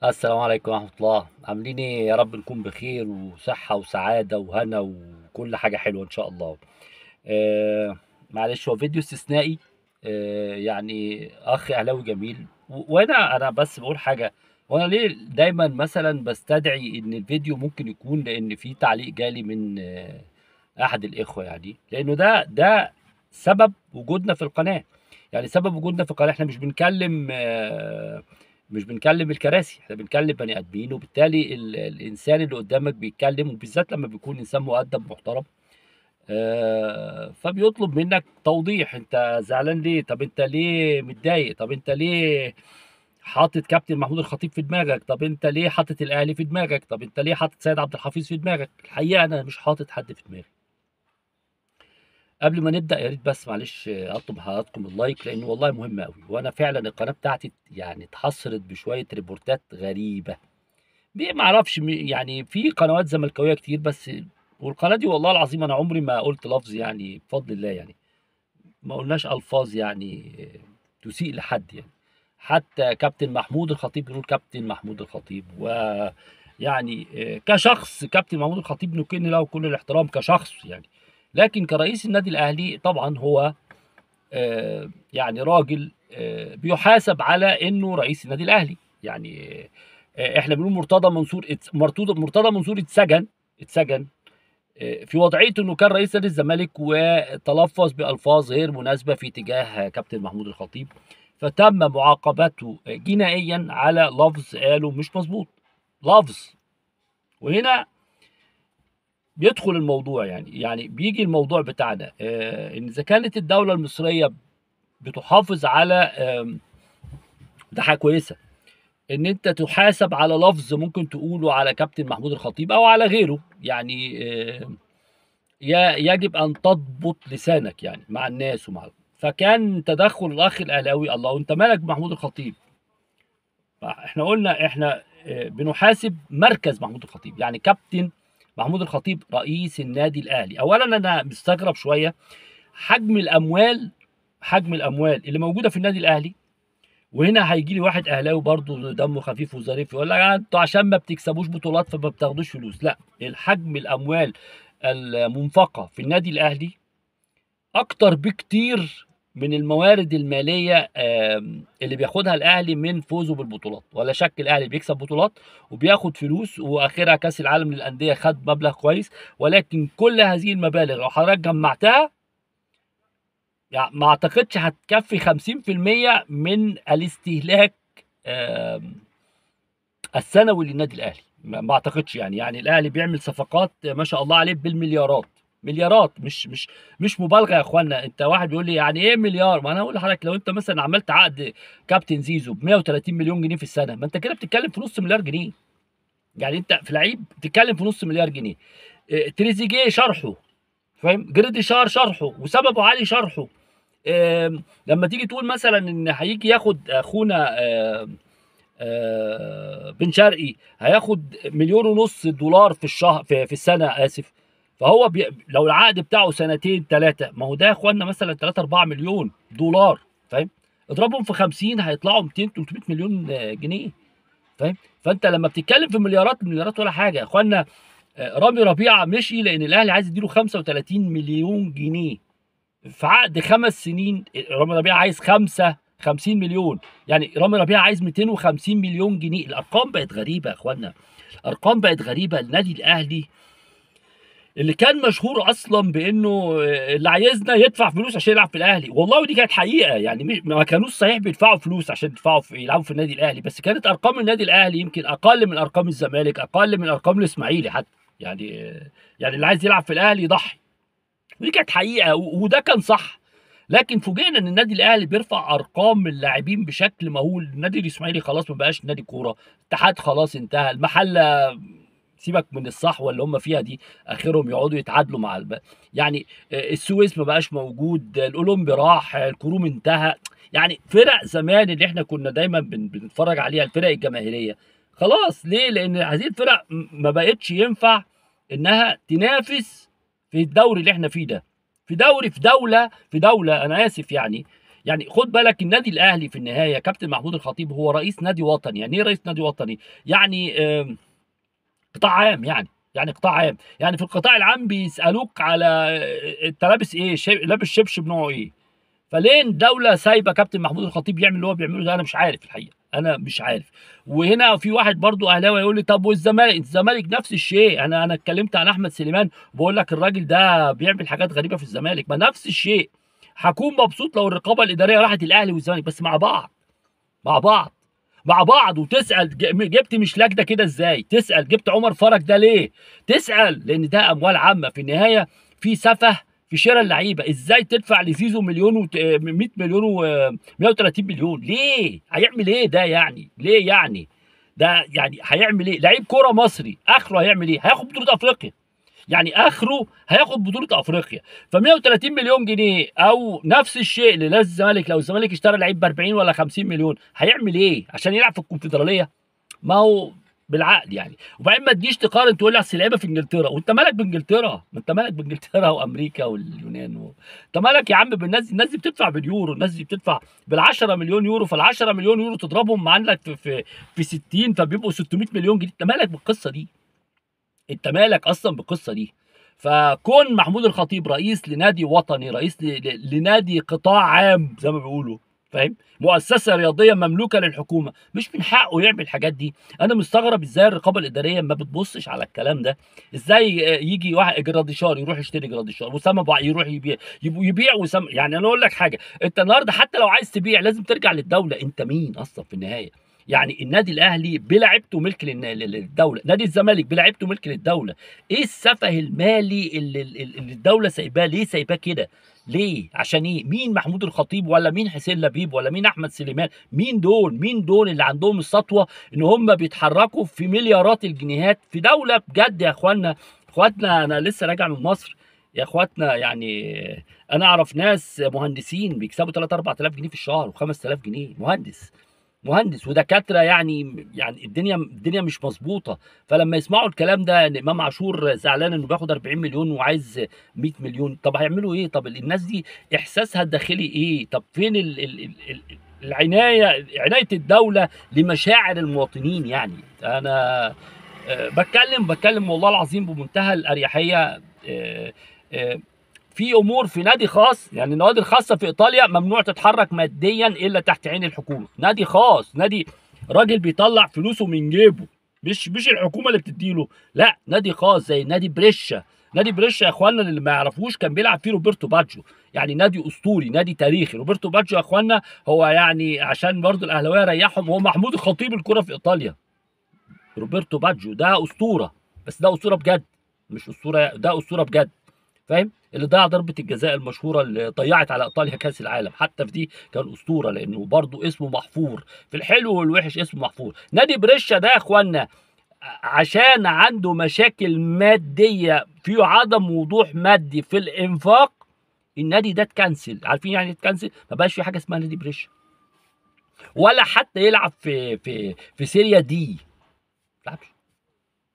السلام عليكم ورحمة الله، عاملين ايه؟ يا رب نكون بخير وصحة وسعادة وهنا وكل حاجة حلوة إن شاء الله. معلش، هو فيديو استثنائي. يعني أخ أهلاوي جميل، وأنا بس بقول حاجة. وأنا ليه دايما مثلا بستدعي إن الفيديو ممكن يكون لأن في تعليق جالي من أحد الإخوة، يعني لأنه ده سبب وجودنا في القناة. يعني سبب وجودنا في القناة، احنا مش بنكلم الكراسي، احنا بنكلم بني ادمين، وبالتالي الانسان اللي قدامك بيتكلم، وبالذات لما بيكون انسان مؤدب محترم. فبيطلب منك توضيح، انت زعلان ليه؟ طب انت ليه متضايق؟ طب انت ليه حاطط كابتن محمود الخطيب في دماغك؟ طب انت ليه حاطط الاهلي في دماغك؟ طب انت ليه حاطط سيد عبد الحفيظ في دماغك؟ الحقيقه انا مش حاطط حد في دماغي. قبل ما نبدا، يا ريت بس معلش اطلب حضراتكم اللايك، لان والله مهم قوي، وانا فعلا القناه بتاعتي يعني اتحصرت بشويه ريبورتات غريبه. ما اعرفش، يعني في قنوات زملكاويه كتير بس. والقناه دي والله العظيم انا عمري ما قلت لفظ، يعني بفضل الله، يعني ما قلناش الفاظ يعني تسيء لحد يعني. حتى كابتن محمود الخطيب بنقول كابتن محمود الخطيب، ويعني كشخص كابتن محمود الخطيب نكن له كل الاحترام كشخص يعني. لكن كرئيس النادي الاهلي طبعا هو يعني راجل بيحاسب على انه رئيس النادي الاهلي يعني. احنا بنقول مرتضى منصور مرتضى منصور اتسجن في وضعيه انه كان رئيس نادي الزمالك، وتلفظ بالفاظ غير مناسبه في تجاه كابتن محمود الخطيب، فتم معاقبته جنائيا على لفظ قاله مش مظبوط، لفظ. وهنا بيدخل الموضوع، يعني بيجي الموضوع بتاعنا، ان اذا كانت الدوله المصريه بتحافظ على ده حاجه كويسه، ان انت تحاسب على لفظ ممكن تقوله على كابتن محمود الخطيب او على غيره يعني. يجب ان تضبط لسانك يعني مع الناس فكان تدخل الاخ الاهلاوي، الله انت مالك بمحمود الخطيب؟ احنا قلنا احنا بنحاسب مركز محمود الخطيب، يعني كابتن محمود الخطيب رئيس النادي الاهلي. اولا انا مستغرب شويه حجم الاموال، حجم الاموال اللي موجوده في النادي الاهلي. وهنا هيجي لي واحد اهلاوي برضه دمه خفيف وظريف يقول لك انتوا عشان ما بتكسبوش بطولات فما بتاخدوش فلوس. لا، الحجم الاموال المنفقه في النادي الاهلي اكتر بكتير من الموارد الماليه اللي بياخدها الاهلي من فوزه بالبطولات. ولا شك الاهلي بيكسب بطولات وبياخد فلوس، واخرها كاس العالم للانديه خد مبلغ كويس، ولكن كل هذه المبالغ لو حضرتك جمعتها يعني ما اعتقدش هتكفي 50% من الاستهلاك آم، السنوي للنادي الاهلي. ما اعتقدش يعني الاهلي بيعمل صفقات ما شاء الله عليه بالمليارات. مليارات، مش مبالغه يا اخوانا. انت واحد بيقول لي يعني ايه مليار؟ ما انا اقول لحضرتك لو انت مثلا عملت عقد كابتن زيزو ب 130 مليون جنيه في السنه، ما انت كده بتتكلم في نص مليار جنيه. يعني انت في لعيب بتتكلم في نص مليار جنيه. تريزيجيه شرحه، فاهم؟ جريدي شرحه، وسببه علي شرحه. لما تيجي تقول مثلا ان هيجي ياخد اخونا بن شرقي هياخد مليون ونص دولار في الشهر، في السنه، اسف. فهو لو العقد بتاعه سنتين ثلاثه، ما هو ده يا اخوانا مثلا 3 4 مليون دولار، فاهم؟ اضربهم في 50 هيطلعوا 200 300 مليون جنيه، فاهم؟ فانت لما بتتكلم في مليارات، مليارات ولا حاجه يا اخوانا. رامي ربيعه مشي لان الاهلي عايز يديله 35 مليون جنيه في عقد 5 سنين. رامي ربيعه عايز 50 مليون، يعني رامي ربيعه عايز 250 مليون جنيه. الارقام بقت غريبه يا اخوانا، الارقام بقت غريبه. النادي الاهلي اللي كان مشهور اصلا بانه اللي عايزنا يدفع فلوس عشان يلعب في الاهلي، والله ودي كانت حقيقه يعني. ما كانوش صحيح بيدفعوا فلوس عشان يلعبوا في النادي الاهلي، بس كانت ارقام النادي الاهلي يمكن اقل من ارقام الزمالك، اقل من ارقام الاسماعيلي حتى يعني. يعني اللي عايز يلعب في الاهلي يضحي، ودي كانت حقيقه وده كان صح. لكن فوجئنا ان النادي الاهلي بيرفع ارقام اللاعبين بشكل مهول. النادي الاسماعيلي خلاص ما بقاش نادي كوره، الاتحاد خلاص انتهى، المحله سيبك من الصحوه اللي هم فيها دي، اخرهم يقعدوا يتعادلوا مع يعني السويس ما بقاش موجود، الاولمبي راح، الكروم انتهى. يعني فرق زمان اللي احنا كنا دايما بنتفرج عليها، الفرق الجماهيريه، خلاص. ليه؟ لان هذه الفرق ما بقتش ينفع انها تنافس في الدوري اللي احنا فيه ده، في دوري، في دوله انا اسف يعني. يعني خد بالك النادي الاهلي في النهايه كابتن محمود الخطيب هو رئيس نادي وطني. يعني ايه رئيس نادي وطني؟ يعني قطاع عام. يعني قطاع عام. يعني في القطاع العام بيسالوك على انت لابس ايه، لابس شبشب نوعه ايه. فليه الدوله سايبه كابتن محمود الخطيب يعمل اللي هو بيعمله ده؟ انا مش عارف الحقيقه، انا مش عارف. وهنا في واحد برضو اهلاوي يقول لي طب والزمالك؟ الزمالك نفس الشيء. انا اتكلمت عن احمد سليمان وبقول لك الراجل ده بيعمل حاجات غريبه في الزمالك، ما نفس الشيء. هكون مبسوط لو الرقابه الاداريه راحت الاهلي والزمالك بس مع بعض، مع بعض، مع بعض. وتسال جبت مش لجنه كده ازاي؟ تسال جبت عمر فرج ده ليه؟ تسال لان ده اموال عامه في النهايه. في سفه في شراء اللعيبه. ازاي تدفع لزيزو مليون و 100 مليون و 130 مليون؟ ليه؟ هيعمل ايه ده يعني؟ ليه يعني؟ ده يعني هيعمل ايه؟ لعيب كوره مصري اخره هيعمل ايه؟ هياخد بطوله افريقيا. يعني اخره هياخد بطوله افريقيا. ف 130 مليون جنيه او نفس الشيء اللي لازم الزمالك، لو الزمالك اشترى لعيب ب 40 ولا 50 مليون هيعمل ايه عشان يلعب في الكونفدراليه؟ ما هو بالعقل يعني. وبعدين ما تجيش تقارن تقول لي اصل لعيبه في انجلترا، وانت مالك بانجلترا؟ ما انت مالك بانجلترا وامريكا واليونان انت مالك يا عم بالناس دي؟ الناس دي بتدفع باليورو، الناس دي بتدفع بال 10 مليون يورو. فال 10 مليون يورو تضربهم عندك في 60 فبيبقوا 600 مليون جنيه. انت مالك بالقصه دي؟ انت مالك اصلا بالقصه دي؟ فكون محمود الخطيب رئيس لنادي وطني، رئيس لنادي قطاع عام زي ما بيقولوا، فاهم؟ مؤسسه رياضيه مملوكه للحكومه، مش من حقه يعمل الحاجات دي. انا مستغرب ازاي الرقابه الاداريه ما بتبصش على الكلام ده. ازاي يجي واحد جراديشار يروح يشتري جراديشار، وسام ابو يروح يبيع وسام. يعني انا اقول لك حاجه، انت النهارده حتى لو عايز تبيع لازم ترجع للدوله. انت مين اصلا في النهايه؟ يعني النادي الاهلي بلعبته ملك للدوله، نادي الزمالك بلعبته ملك للدوله. ايه السفه المالي اللي الدوله سايباه؟ ليه سايباه كده؟ ليه؟ عشان ايه؟ مين محمود الخطيب ولا مين حسين لبيب ولا مين احمد سليمان؟ مين دول؟ مين دول اللي عندهم السطوه ان هم بيتحركوا في مليارات الجنيهات في دوله بجد يا اخوانا؟ اخواتنا انا لسه راجع من مصر يا اخواتنا. يعني انا اعرف ناس مهندسين بيكسبوا 3 4000 جنيه في الشهر و5000 جنيه مهندس ودكاتره. يعني الدنيا مش مظبوطه. فلما يسمعوا الكلام ده ان امام عاشور زعلان انه بياخد 40 مليون وعايز 100 مليون، طب هيعملوا ايه؟ طب الناس دي احساسها الداخلي ايه؟ طب فين عنايه الدوله لمشاعر المواطنين؟ يعني انا بتكلم والله العظيم بمنتهى الاريحيه. في امور في نادي خاص، يعني النوادي الخاصه في ايطاليا ممنوع تتحرك ماديا الا تحت عين الحكومه. نادي خاص، نادي راجل بيطلع فلوسه من جيبه، مش الحكومه اللي بتديله، لا نادي خاص زي نادي بريشا. نادي بريشا يا اخوانا اللي ما يعرفوش كان بيلعب فيه روبرتو باجيو، يعني نادي اسطوري، نادي تاريخي. روبرتو باجيو يا اخوانا هو يعني عشان برضه الاهلاويه ريحهم، هو محمود الخطيب الكره في ايطاليا. روبرتو باجيو ده اسطوره، بس ده اسطوره بجد، مش اسطوره، ده اسطوره بجد، فاهم؟ اللي ضيع ضربه الجزاء المشهوره اللي ضيعت على ايطاليا كاس العالم، حتى في دي كان اسطوره لانه برضه اسمه محفور في الحلو والوحش، اسمه محفور. نادي بريشا ده يا اخوانا عشان عنده مشاكل ماديه، فيه عدم وضوح مادي في الانفاق، النادي ده اتكنسل. عارفين يعني اتكنسل؟ ما بقاش في حاجه اسمها نادي بريشا، ولا حتى يلعب في سيريا دي. ما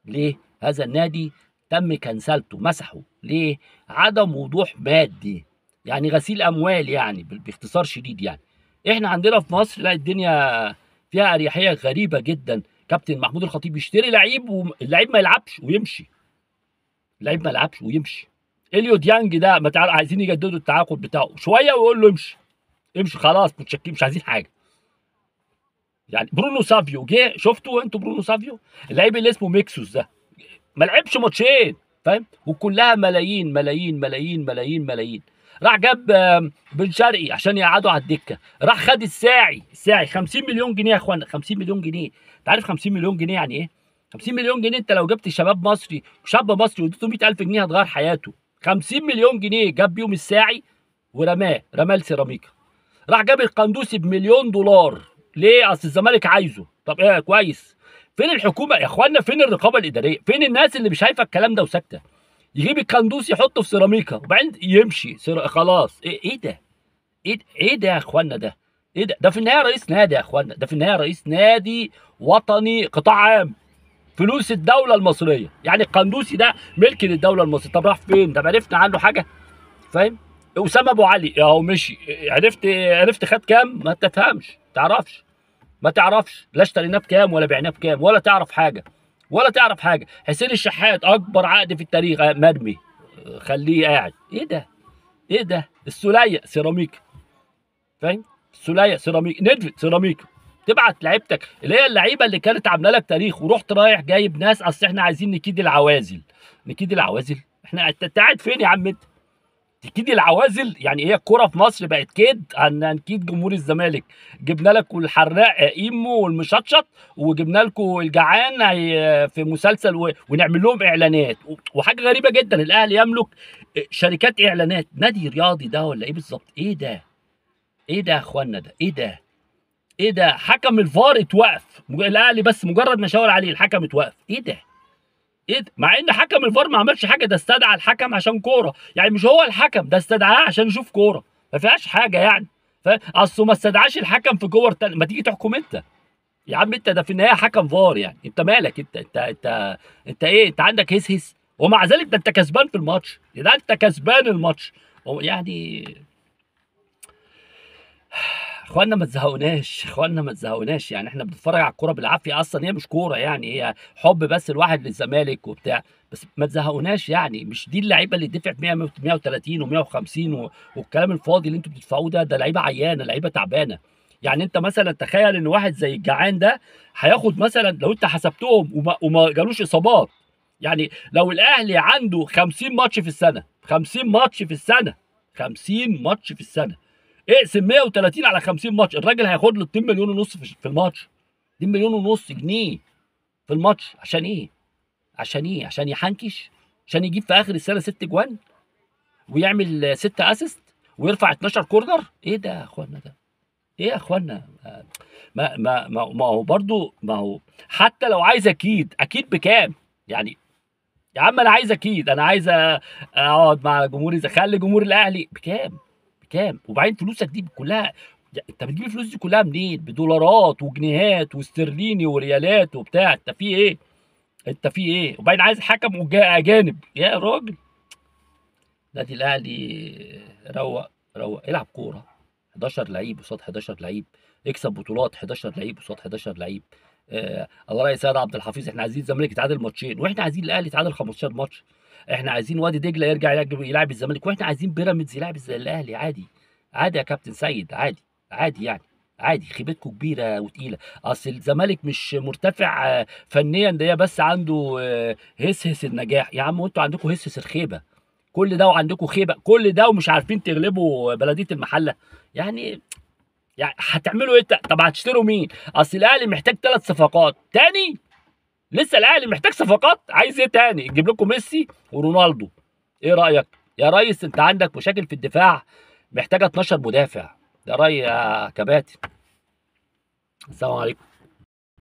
ليه؟ هذا النادي تم كنسلته، مسحه. ليه؟ عدم وضوح مادي، يعني غسيل اموال، يعني باختصار شديد. يعني احنا عندنا في مصر لا، الدنيا فيها اريحيه غريبه جدا. كابتن محمود الخطيب يشتري لعيب واللعيب ما يلعبش ويمشي، اللعيب ما يلعبش ويمشي. اليو ديانج ده ما تعال عايزين يجددوا التعاقد بتاعه شويه ويقول له امشي، امشي خلاص متشكين مش عايزين حاجه. يعني برونو سافيو جه، شفتوا انتوا برونو سافيو اللعيب اللي اسمه ميكسوس ده؟ ما لعبش ماتشين، فاهم؟ وكلها ملايين ملايين ملايين ملايين ملايين. راح جاب بن شرقي عشان يقعدوا على الدكه، راح خد الساعي 50 مليون جنيه يا اخوانا، 50 مليون جنيه. انت عارف 50 مليون جنيه يعني ايه؟ 50 مليون جنيه انت لو جبت شباب مصري، شاب مصري واديته 100,000 جنيه هتغير حياته. 50 مليون جنيه جاب بيهم الساعي رماه السيراميكا. راح جاب القندوسي بمليون دولار. ليه؟ اصل الزمالك عايزه. طب ايه كويس. فين الحكومه يا اخوانا؟ فين الرقابه الاداريه؟ فين الناس اللي مش شايفه الكلام ده وساكته؟ يجيب القندوسي يحطه في سيراميكا وبعدين يمشي خلاص. ايه ده؟ ايه ده يا اخوانا؟ ايه ده في النهايه رئيس نادي يا اخوانا، ده في النهايه رئيس نادي وطني قطاع عام، فلوس الدوله المصريه. يعني القندوسي ده ملك للدوله المصريه. طب راح فين؟ طب عرفنا عنه حاجه؟ فاهم؟ اسامه ابو علي اهو مشي، عرفت خد كام؟ ما تفهمش، تعرفش، ما تعرفش لا اشتريناه بكام ولا بعناه بكام ولا تعرف حاجه، ولا تعرف حاجه. حسين الشحات اكبر عقد في التاريخ مرمي، خليه قاعد. ايه ده؟ ايه ده؟ السوليه سيراميك، فاهم؟ السوليه سيراميك، ندفد سيراميك. تبعت لعيبتك اللي هي اللعيبه اللي كانت عامله لك تاريخ، ورحت رايح جايب ناس اصل احنا عايزين نكيد العوازل. نكيد العوازل؟ احنا انت قاعد فين يا عم انت؟ تكيد العوازل؟ يعني هي الكوره في مصر بقت كيد؟ هنكيد جمهور الزمالك. جبنا لكم الحراق ايمو والمشطشط، وجبنا لكم الجعان في مسلسل ونعمل لهم اعلانات. وحاجه غريبه جدا، الاهلي يملك شركات اعلانات. نادي رياضي ده ولا ايه بالظبط؟ ايه ده؟ ايه ده يا اخوانا؟ ده ايه ده؟ ايه ده؟ حكم الفار اتوقف، الاهلي بس مجرد ما شاور عليه الحكم اتوقف. ايه ده؟ ايه ده؟ مع ان حكم الفار ما عملش حاجه، ده استدعى الحكم عشان كوره، يعني مش هو الحكم، ده استدعاه عشان يشوف كوره، ما فيهاش حاجه يعني. اصله ما استدعاش الحكم في كور تاني، ما تيجي تحكم انت يا عم انت، ده في النهايه حكم فار، يعني انت مالك؟ انت ايه؟ انت عندك هس، ومع ذلك ده انت كسبان في الماتش، ده انت كسبان الماتش يعني. اخوانا ما تزهقوناش، اخوانا ما تزهقوناش، يعني احنا بنتفرج على الكوره بالعافيه، اصلا هي مش كوره يعني، هي حب بس الواحد للزمالك وبتاع. بس ما تزهقوناش يعني، مش دي اللعيبه اللي تدفع 100 130 و150 والكلام الفاضي اللي انتوا بتدفعوه ده لعيبه عيانه، لعيبه تعبانه. يعني انت مثلا تخيل ان واحد زي الجعان ده هياخد مثلا، لو انت حسبتهم وما جالوش اصابات، يعني لو الاهلي عنده 50 ماتش في السنه، 50 ماتش في السنه، 50 ماتش في السنه، اقسم 130 على 50 ماتش، الراجل هياخد له 2 مليون ونص في الماتش. 2 مليون ونص جنيه في الماتش. عشان ايه؟ عشان ايه؟ عشان يحنكش؟ عشان يجيب في اخر السنه 6 جوان ويعمل 6 اسيست ويرفع 12 كورنر؟ ايه ده يا اخوانا ده؟ ايه يا اخوانا؟ ما هو برضو، ما هو حتى لو عايز اكيد، اكيد بكام يعني؟ يا عم انا عايز اكيد، انا عايز اقعد مع جمهور خلي جمهور الاهلي بكام؟ بكام؟ وبعدين فلوسك دي كلها، انت بتجيب الفلوس دي كلها منين؟ بدولارات وجنيهات واسترليني وريالات وبتاع، انت في ايه؟ انت في ايه؟ وبعدين عايز حكم اجانب يا راجل. نادي الاهلي روق، روق، العب كوره. 11 لعيب قصاد 11 لعيب، اكسب بطولات. 11 لعيب قصاد 11 لعيب. الله راي سيد عبد الحفيظ، احنا عايزين الزمالك يتعادل ماتشين، واحنا عايزين الاهلي يتعادل 15 ماتش. احنا عايزين وادي دجله يرجع يلعب الزمالك، واحنا عايزين بيراميدز يلعب زي الاهلي عادي. عادي يا كابتن سيد، عادي. عادي يعني، عادي. خيبتكم كبيره وتقيله. اصل الزمالك مش مرتفع فنيا، ده هي بس عنده هس النجاح. يا عم وانتوا عندكم هس الخيبه، كل ده وعندكم خيبه، كل ده ومش عارفين تغلبوا بلديه المحله يعني. يعني هتعملوا ايه؟ طب هتشتروا مين؟ اصل الاهلي محتاج 3 صفقات تاني. لسه الاهلي محتاج صفقات؟ عايز ايه تاني؟ يجيب لكم ميسي ورونالدو؟ ايه رايك يا ريس؟ انت عندك مشاكل في الدفاع، محتاجه 12 مدافع. ده راي يا كباتن. السلام عليكم.